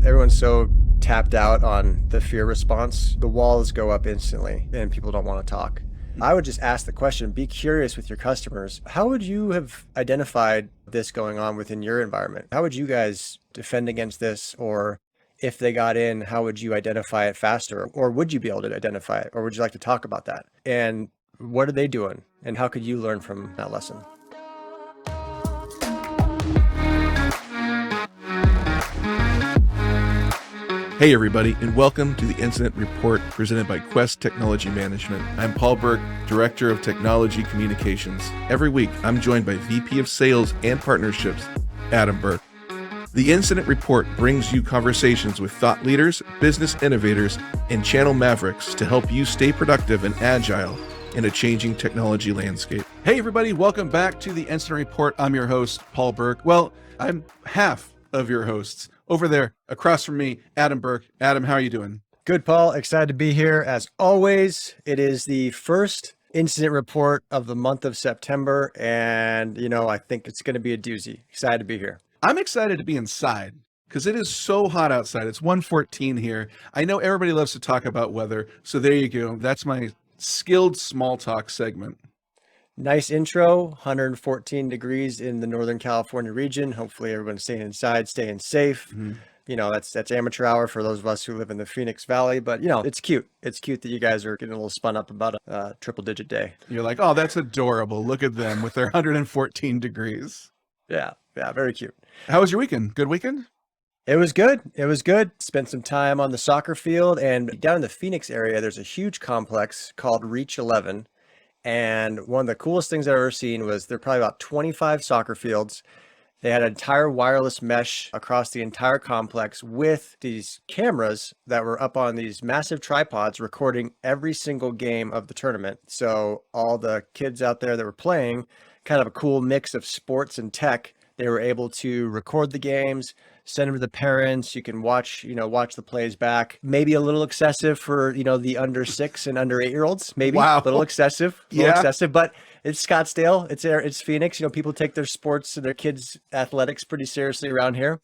everyone's so tapped out on the fear response, the walls go up instantly and people don't want to talk. I would just ask the question, be curious with your customers. How would you have identified this going on within your environment? How would you guys defend against this? Or if they got in, how would you identify it faster? Or would you be able to identify it? Or would you like to talk about that? And what are they doing? And how could you learn from that lesson? Hey everybody, and welcome to the Incident Report presented by Quest Technology Management. I'm Paul Burke, Director of Technology Communications. Every week, I'm joined by VP of Sales and Partnerships, Adam Burke. The Incident Report brings you conversations with thought leaders, business innovators, and channel mavericks to help you stay productive and agile in a changing technology landscape. Hey everybody, welcome back to the Incident Report. I'm your host, Paul Burke. Well, I'm half of your hosts. Over there, across from me, Adam Burke. Adam, how are you doing? Good, Paul. Excited to be here. As always, it is the first incident report of the month of September. And, I think it's going to be a doozy. Excited to be here. I'm excited to be inside because it is so hot outside. It's 1:14 here. I know everybody loves to talk about weather. So there you go. That's my skilled small talk segment. Nice intro, 114 degrees in the Northern California region. Hopefully everyone's staying inside, staying safe. Mm-hmm. That's amateur hour for those of us who live in the Phoenix Valley, but it's cute. It's cute that you guys are getting a little spun up about a triple digit day. You're like, oh, that's adorable. Look at them with their 114 degrees. Yeah, very cute. How was your weekend? Good weekend? It was good. Spent some time on the soccer field, and down in the Phoenix area, there's a huge complex called Reach 11. And one of the coolest things I've ever seen was there are probably about 25 soccer fields. They had an entire wireless mesh across the entire complex with these cameras that were up on these massive tripods recording every single game of the tournament. So all the kids out there that were playing, kind of a cool mix of sports and tech, they were able to record the games, send them to the parents. You can watch the plays back. Maybe a little excessive for, the under 6 and under 8-year-olds. Maybe wow. A little excessive, but it's Scottsdale. It's Phoenix. People take their sports and their kids' athletics pretty seriously around here.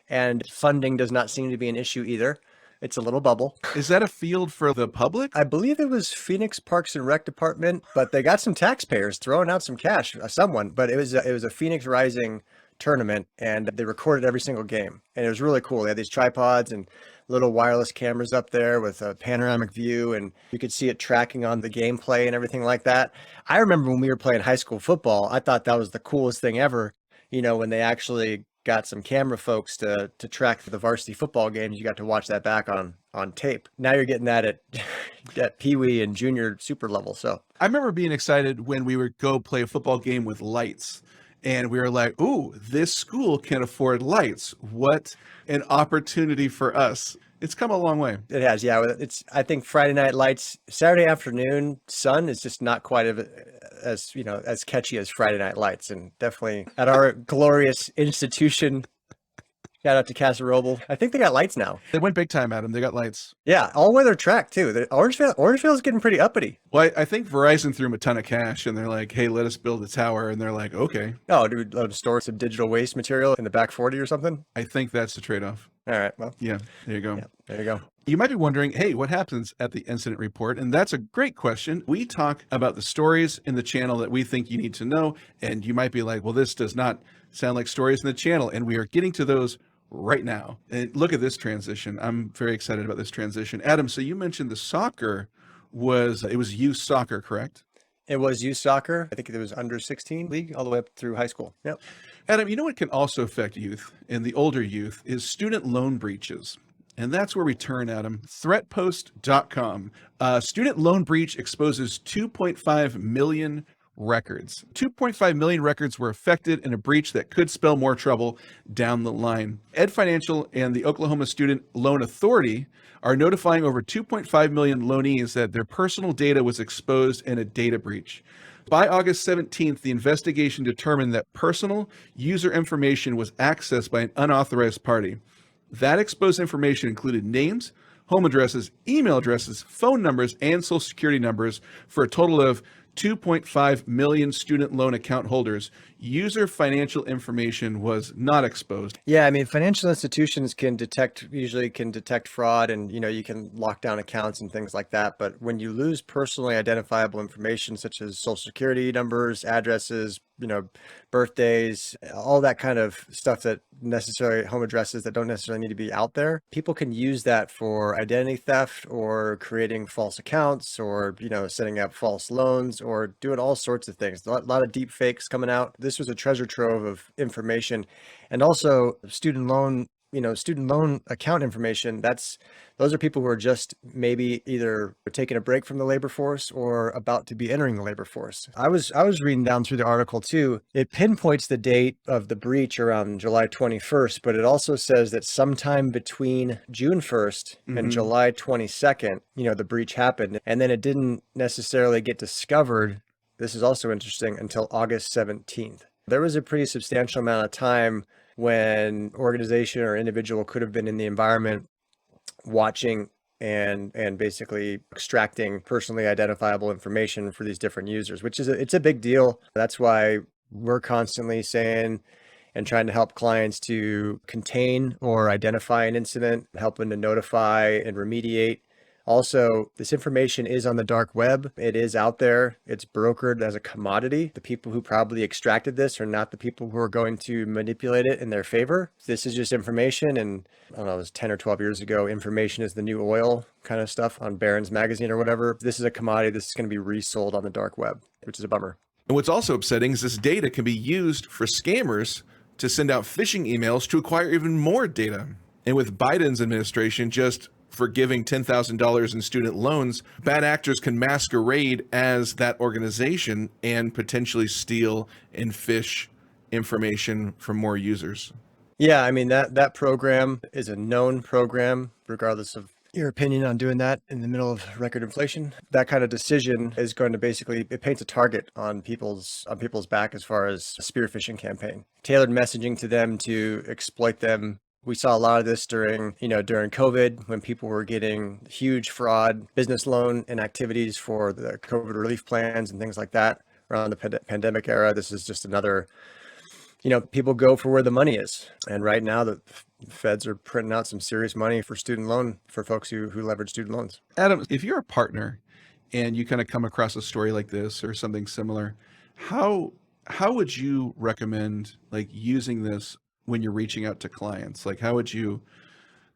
And funding does not seem to be an issue either. It's a little bubble. Is that a field for the public? I believe it was Phoenix Parks and Rec Department, but they got some taxpayers throwing out some cash, but it was a Phoenix Rising tournament, and they recorded every single game, and it was really cool. They had these tripods and little wireless cameras up there with a panoramic view, and you could see it tracking on the gameplay and everything like that. I remember when we were playing high school football, I thought that was the coolest thing ever, when they actually got some camera folks to track the varsity football games. You got to watch that back on tape. Now you're getting that at Pee-wee and junior super level. So I remember being excited when we would go play a football game with lights. And we were like, ooh, this school can afford lights. What an opportunity for us. It's come a long way. It has, yeah. I think Friday night lights, Saturday afternoon sun is just not quite as catchy as Friday night lights. And definitely at our glorious institution, shout out to Casa Roble. I think they got lights now. They went big time, Adam. They got lights. Yeah, all-weather track, too. Orangevale is getting pretty uppity. Well, I think Verizon threw them a ton of cash, and they're like, hey, let us build a tower. And they're like, okay. Oh, do we let them store some digital waste material in the back 40 or something? I think that's the trade-off. All right, well. Yeah, there you go. Yeah, there you go. You might be wondering, hey, what happens at the incident report? And that's a great question. We talk about the stories in the channel that we think you need to know. And you might be like, well, this does not sound like stories in the channel. And we are getting to those right now. And look at this transition. I'm very excited about this transition. Adam, so you mentioned the soccer was youth soccer, correct? It was youth soccer. I think it was under 16 league all the way up through high school. Yep. Adam, you know what can also affect youth and the older youth is student loan breaches. And that's where we turn, Adam. Threatpost.com. Student loan breach exposes 2.5 million records. 2.5 million records were affected in a breach that could spell more trouble down the line. Ed Financial and the Oklahoma Student Loan Authority are notifying over 2.5 million loanees that their personal data was exposed in a data breach. By August 17th, the investigation determined that personal user information was accessed by an unauthorized party. That exposed information included names, home addresses, email addresses, phone numbers, and social security numbers for a total of 2.5 million student loan account holders user financial information was not exposed. Yeah, I mean, financial institutions usually can detect fraud, and you can lock down accounts and things like that. But when you lose personally identifiable information such as social security numbers, addresses, birthdays, all that kind of stuff, that necessary home addresses that don't necessarily need to be out there, people can use that for identity theft or creating false accounts, or setting up false loans, or doing all sorts of things. A lot of deep fakes coming out. This was a treasure trove of information. And also student loan account information. Those are people who are just maybe either taking a break from the labor force or about to be entering the labor force. I was reading down through the article too. It pinpoints the date of the breach around July 21st, but it also says that sometime between June 1st and July 22nd, the breach happened, and then it didn't necessarily get discovered. This is also interesting, until August 17th. There was a pretty substantial amount of time when organization or individual could have been in the environment watching and basically extracting personally identifiable information for these different users, which is it's a big deal. That's why we're constantly saying and trying to help clients to contain or identify an incident, helping to notify and remediate. Also, this information is on the dark web. It is out there. It's brokered as a commodity. The people who probably extracted this are not the people who are going to manipulate it in their favor. This is just information. And I don't know, it was 10 or 12 years ago, information is the new oil kind of stuff on Barron's magazine or whatever. This is a commodity. This is going to be resold on the dark web, which is a bummer. And what's also upsetting is this data can be used for scammers to send out phishing emails to acquire even more data. And with Biden's administration just forgiving $10,000 in student loans, bad actors can masquerade as that organization and potentially steal and phish information from more users. Yeah, I mean, that program is a known program, regardless of your opinion on doing that in the middle of record inflation. That kind of decision is going to basically, it paints a target on people's back as far as a spear phishing campaign. Tailored messaging to them to exploit them. We saw a lot of this during COVID, when people were getting huge fraud business loan and activities for the COVID relief plans and things like that around the pandemic era. This is just another, people go for where the money is. And right now the feds are printing out some serious money for student loan for folks who leverage student loans. Adam, if you're a partner and you kind of come across a story like this or something similar, how would you recommend using this when you're reaching out to clients? How would you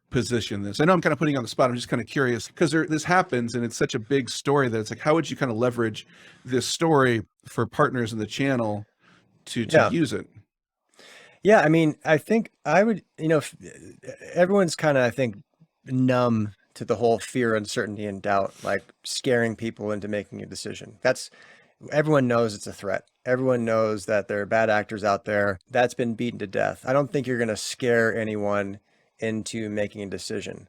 position this? I know I'm kind of putting you on the spot. I'm just kind of curious because this happens and it's such a big story that it's how would you kind of leverage this story for partners in the channel to use it? Yeah, I mean, I think I would, everyone's kind of, I think, numb to the whole fear, uncertainty, and doubt, like scaring people into making a decision. Everyone knows it's a threat. Everyone knows that there are bad actors out there. That's been beaten to death. I don't think you're going to scare anyone into making a decision.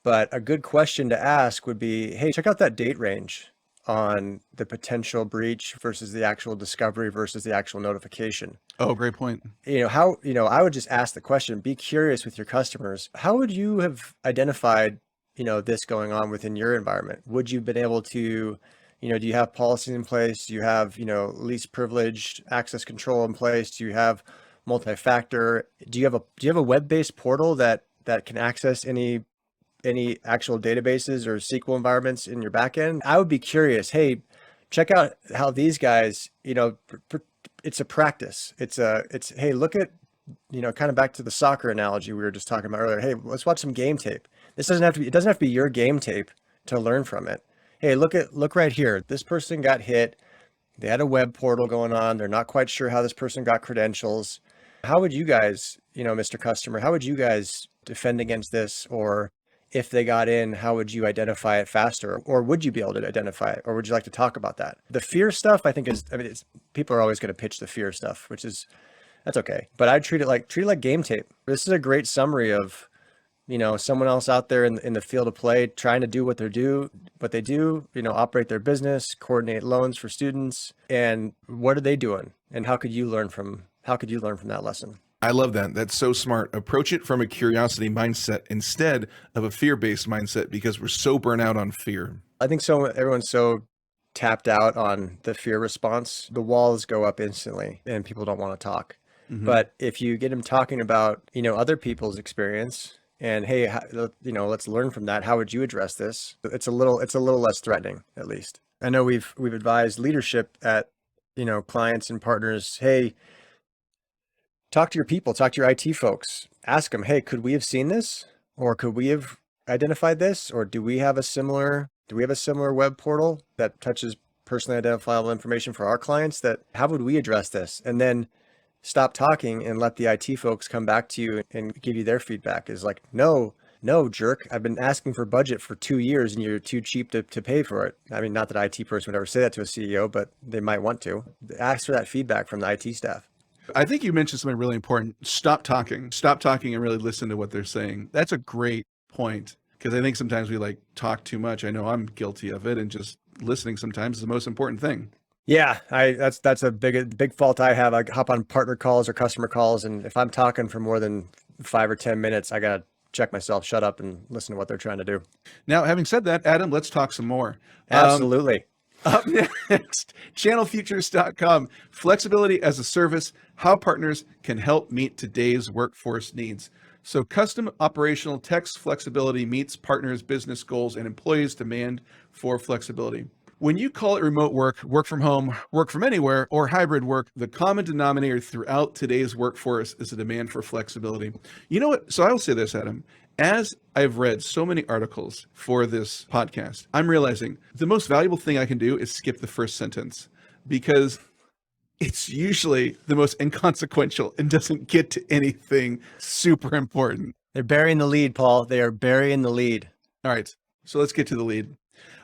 But a good question to ask would be, hey, check out that date range on the potential breach versus the actual discovery versus the actual notification. Oh, great point. I would just ask the question, be curious with your customers. How would you have identified, this going on within your environment? Would you have been able to, do you have policies in place? Do you have, least privileged access control in place? Do you have multi-factor? Do you have a web-based portal that can access any actual databases or SQL environments in your backend? I would be curious. Hey, check out how these guys, it's a practice. Hey, look at, kind of back to the soccer analogy we were just talking about earlier. Hey, let's watch some game tape. It doesn't have to be your game tape to learn from it. Hey, look right here. This person got hit. They had a web portal going on. They're not quite sure how this person got credentials. How would you guys, Mr. Customer, how would you guys defend against this? Or if they got in, how would you identify it faster? Or would you be able to identify it? Or would you like to talk about that? The fear stuff, I think people are always going to pitch the fear stuff, that's okay. But I'd treat it like game tape. This is a great summary of, someone else out there in the field of play trying to do what they do, operate their business, coordinate loans for students. And what are they doing? And how could you learn from that lesson? I love that. That's so smart. Approach it from a curiosity mindset instead of a fear-based mindset, because we're so burnt out on fear. I think everyone's so tapped out on the fear response, the walls go up instantly and people don't want to talk. But if you get them talking about, other people's experience and, hey, let's learn from that. How would you address this? It's a little less threatening, at least. I know we've advised leadership at, clients and partners, hey, talk to your people, talk to your IT folks, ask them, hey, could we have seen this? Or could we have identified this? Or do we have a similar web portal that touches personally identifiable information for our clients? How would we address this? And then stop talking and let the IT folks come back to you and give you their feedback. Is like, no, jerk. I've been asking for budget for 2 years and you're too cheap to pay for it. I mean, not that IT person would ever say that to a CEO, but they might want to. Ask for that feedback from the IT staff. I think you mentioned something really important. Stop talking and really listen to what they're saying. That's a great point, because I think sometimes we talk too much. I know I'm guilty of it, and just listening sometimes is the most important thing. Yeah, that's a big fault I have. I hop on partner calls or customer calls, and if I'm talking for more than 5 or 10 minutes, I gotta check myself, shut up, and listen to what they're trying to do. Now, having said that, Adam, let's talk some more. Absolutely. Up next, channelfutures.com, flexibility as a service, how partners can help meet today's workforce needs. So custom operational text flexibility meets partners' business goals and employees' demand for flexibility. When you call it remote work, work from home, work from anywhere, or hybrid work, the common denominator throughout today's workforce is a demand for flexibility. You know what? So I will say this, Adam. As I've read so many articles for this podcast, I'm realizing the most valuable thing I can do is skip the first sentence, because it's usually the most inconsequential and doesn't get to anything super important. They're burying the lead, Paul. They are burying the lead. All right, so let's get to the lead.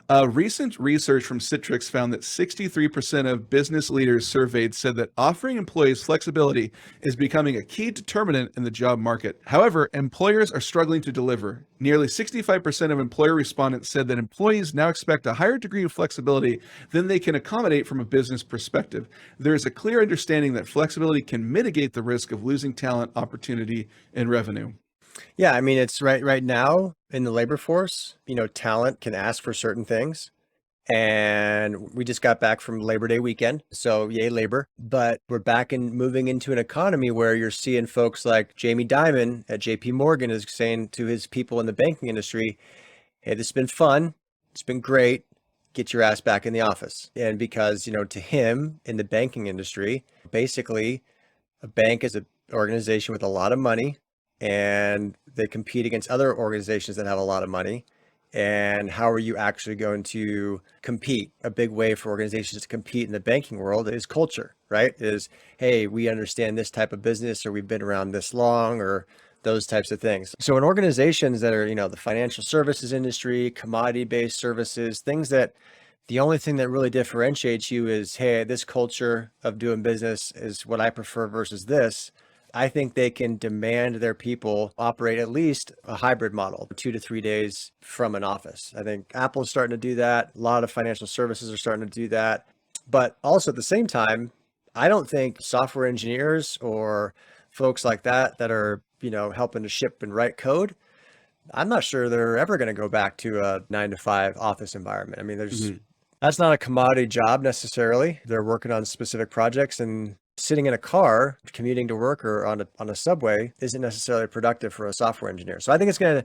Recent research from Citrix found that 63% of business leaders surveyed said that offering employees flexibility is becoming a key determinant in the job market. However, employers are struggling to deliver. Nearly 65% of employer respondents said that employees now expect a higher degree of flexibility than they can accommodate from a business perspective. There is a clear understanding that flexibility can mitigate the risk of losing talent, opportunity, and revenue. Yeah, I mean, it's right now in the labor force, talent can ask for certain things. And we just got back from Labor Day weekend. So yay, labor. But we're back and moving into an economy where you're seeing folks like Jamie Dimon at JP Morgan is saying to his people in the banking industry, hey, this has been fun. It's been great. Get your ass back in the office. And because, to him in the banking industry, basically a bank is an organization with a lot of money, and they compete against other organizations that have a lot of money. And how are you actually going to compete? A big way for organizations to compete in the banking world is culture, right? Is, hey, we understand this type of business, or we've been around this long, or those types of things. So in organizations that are, the financial services industry, commodity-based services, things that the only thing that really differentiates you is, hey, this culture of doing business is what I prefer versus this. I think they can demand their people operate at least a hybrid model, 2 to 3 days from an office. I think Apple's starting to do that. A lot of financial services are starting to do that. But also at the same time, I don't think software engineers or folks like that are, helping to ship and write code, I'm not sure they're ever going to go back to a 9 to 5 office environment. I mean, that's not a commodity job necessarily. They're working on specific projects, and sitting in a car, commuting to work or on a subway isn't necessarily productive for a software engineer. So I think it's gonna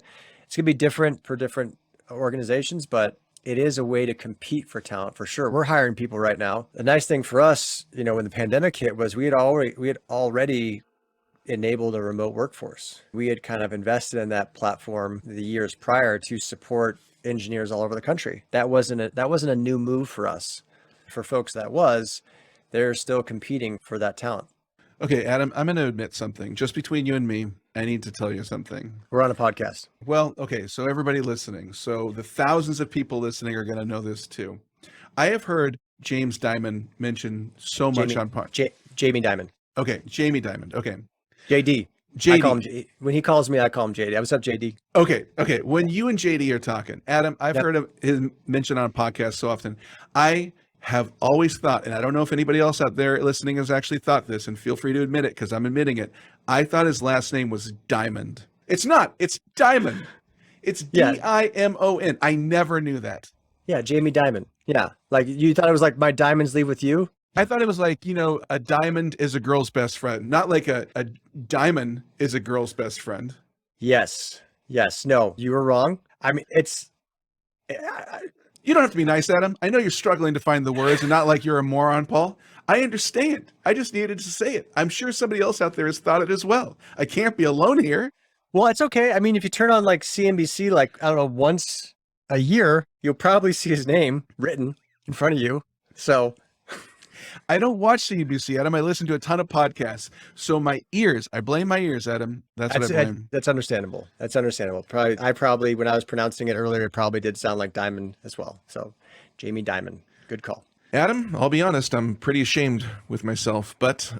be different for different organizations, but it is a way to compete for talent for sure. We're hiring people right now. The nice thing for us, when the pandemic hit, was we had already enabled a remote workforce. We had kind of invested in that platform the years prior to support engineers all over the country. That wasn't a new move for us. For folks they're still competing for that talent. Okay, Adam, I'm going to admit something. Just between you and me, I need to tell you something. We're on a podcast. Well, okay, so everybody listening, so the thousands of people listening are going to know this too. I have heard James Dimon mention so much on podcast. Jamie Dimon. Okay, Jamie Dimon. Okay. JD. I call him, when he calls me, I call him JD. What's up, JD? Okay. When you and JD are talking, Adam, I've heard of his mention on a podcast so often. I have always thought, and I don't know if anybody else out there listening has actually thought this, and feel free to admit it because I'm admitting it. I thought his last name was Diamond. It's not. It's Dimon. It's Dimon. I never knew that. Yeah, Jamie Dimon. Yeah. Like you thought it was like my diamonds leave with you? I thought it was like, a diamond is a girl's best friend, not like a diamond is a girl's best friend. Yes. Yes. No, you were wrong. I mean, You don't have to be nice, Adam. I know you're struggling to find the words and not like you're a moron, Paul. I understand. I just needed to say it. I'm sure somebody else out there has thought it as well. I can't be alone here. well, it's okay. I mean, if you turn on like CNBC, like, I don't know, once a year, you'll probably see his name written in front of you. So I don't watch CNBC, Adam. I listen to a ton of podcasts. So my ears, I blame my ears, Adam. That's what I blame. that's understandable. That's understandable. Probably, when I was pronouncing it earlier, it probably did sound like Diamond as well. So Jamie Dimon, good call. Adam, I'll be honest, I'm pretty ashamed with myself, but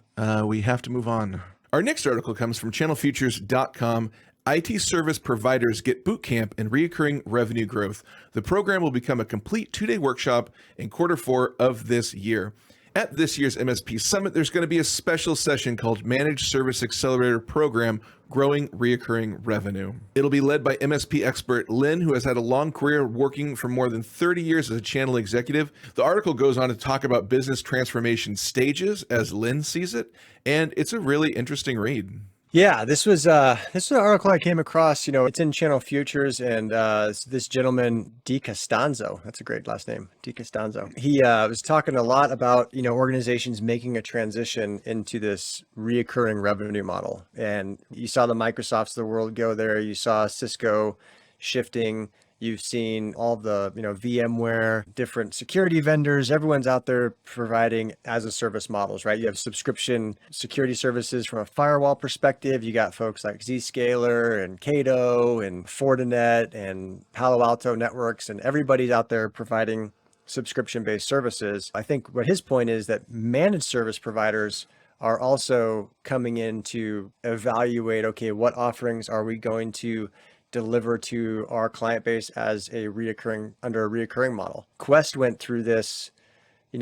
we have to move on. Our next article comes from channelfutures.com. IT service providers get boot camp and reoccurring revenue growth. The program will become a complete 2-day workshop in Q4 of this year. At this year's MSP Summit, there's going to be a special session called Managed Service Accelerator Program, Growing Reoccurring Revenue. It'll be led by MSP expert Lynn, who has had a long career working for more than 30 years as a channel executive. The article goes on to talk about business transformation stages as Lynn sees it, and it's a really interesting read. Yeah, this was an article I came across. It's in Channel Futures, and this gentleman DiCostanzo, that's a great last name, DiCostanzo. He was talking a lot about organizations making a transition into this reoccurring revenue model, and you saw the Microsofts of the world go there. You saw Cisco shifting. You've seen all the, VMware, different security vendors. Everyone's out there providing as a service models, right? You have subscription security services from a firewall perspective. You got folks like Zscaler and Cato and Fortinet and Palo Alto Networks, and everybody's out there providing subscription-based services. I think what his point is that managed service providers are also coming in to evaluate, okay, what offerings are we going to deliver to our client base as under a reoccurring model. Quest went through this,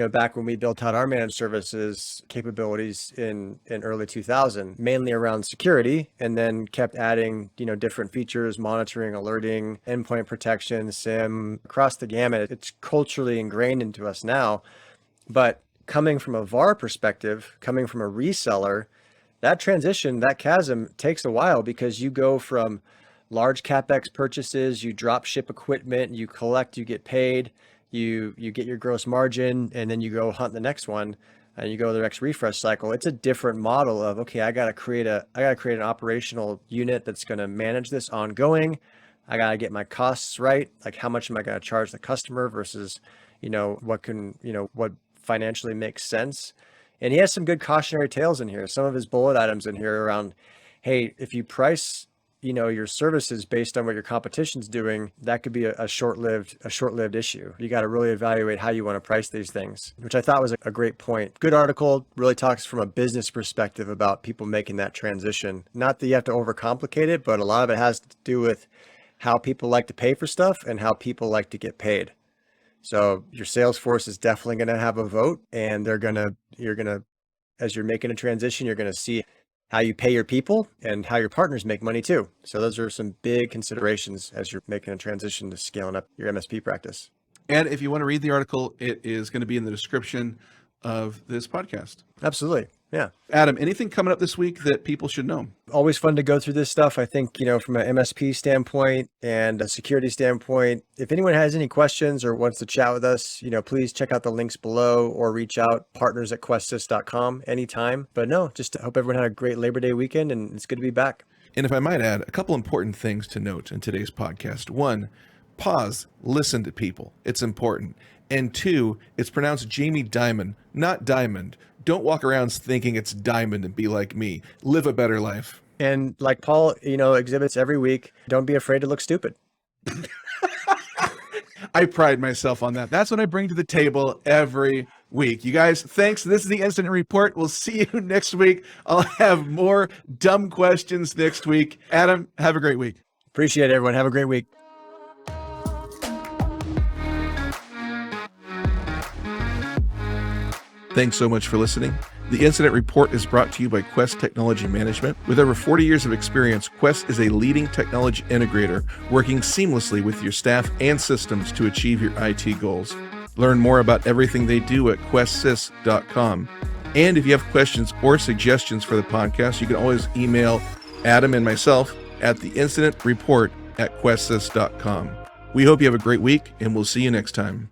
back when we built out our managed services capabilities in early 2000, mainly around security, and then kept adding, different features, monitoring, alerting, endpoint protection, SIM, across the gamut. It's culturally ingrained into us now. But coming from a VAR perspective, coming from a reseller, that transition, that chasm takes a while, because you go from large CapEx purchases, you drop ship equipment, you collect, you get paid, you get your gross margin, and then you go hunt the next one, and you go to the next refresh cycle. It's a different model of, okay, I got to create an operational unit that's going to manage this ongoing. I got to get my costs right. Like, how much am I going to charge the customer versus, what financially makes sense. And he has some good cautionary tales in here. Some of his bullet items in here around, hey, if you price your services based on what your competition's doing, that could be a short-lived issue. You got to really evaluate how you want to price these things, which I thought was a great point. Good article, really talks from a business perspective about people making that transition. Not that you have to overcomplicate it, but a lot of it has to do with how people like to pay for stuff and how people like to get paid. So your sales force is definitely going to have a vote, and as you're making a transition, you're going to see how you pay your people and how your partners make money too. So those are some big considerations as you're making a transition to scaling up your MSP practice. And if you want to read the article, it is going to be in the description of this podcast. Absolutely. Yeah. Adam, anything coming up this week that people should know? Always fun to go through this stuff. I think, from an MSP standpoint and a security standpoint, if anyone has any questions or wants to chat with us, please check out the links below or reach out, partners@questsys.com anytime. But no, just hope everyone had a great Labor Day weekend, and it's good to be back. And if I might add, a couple important things to note in today's podcast. One, pause, listen to people. It's important. And two, it's pronounced Jamie Dimon, not Diamond. Don't walk around thinking it's Diamond and be like me. Live a better life. And like Paul, exhibits every week, don't be afraid to look stupid. I pride myself on that. That's what I bring to the table every week. You guys, thanks. This is the Incident Report. We'll see you next week. I'll have more dumb questions next week. Adam, have a great week. Appreciate it, everyone. Have a great week. Thanks so much for listening. The Incident Report is brought to you by Quest Technology Management. With over 40 years of experience, Quest is a leading technology integrator working seamlessly with your staff and systems to achieve your IT goals. Learn more about everything they do at questsys.com. And if you have questions or suggestions for the podcast, you can always email Adam and myself at theincidentreport@questsys.com. We hope you have a great week, and we'll see you next time.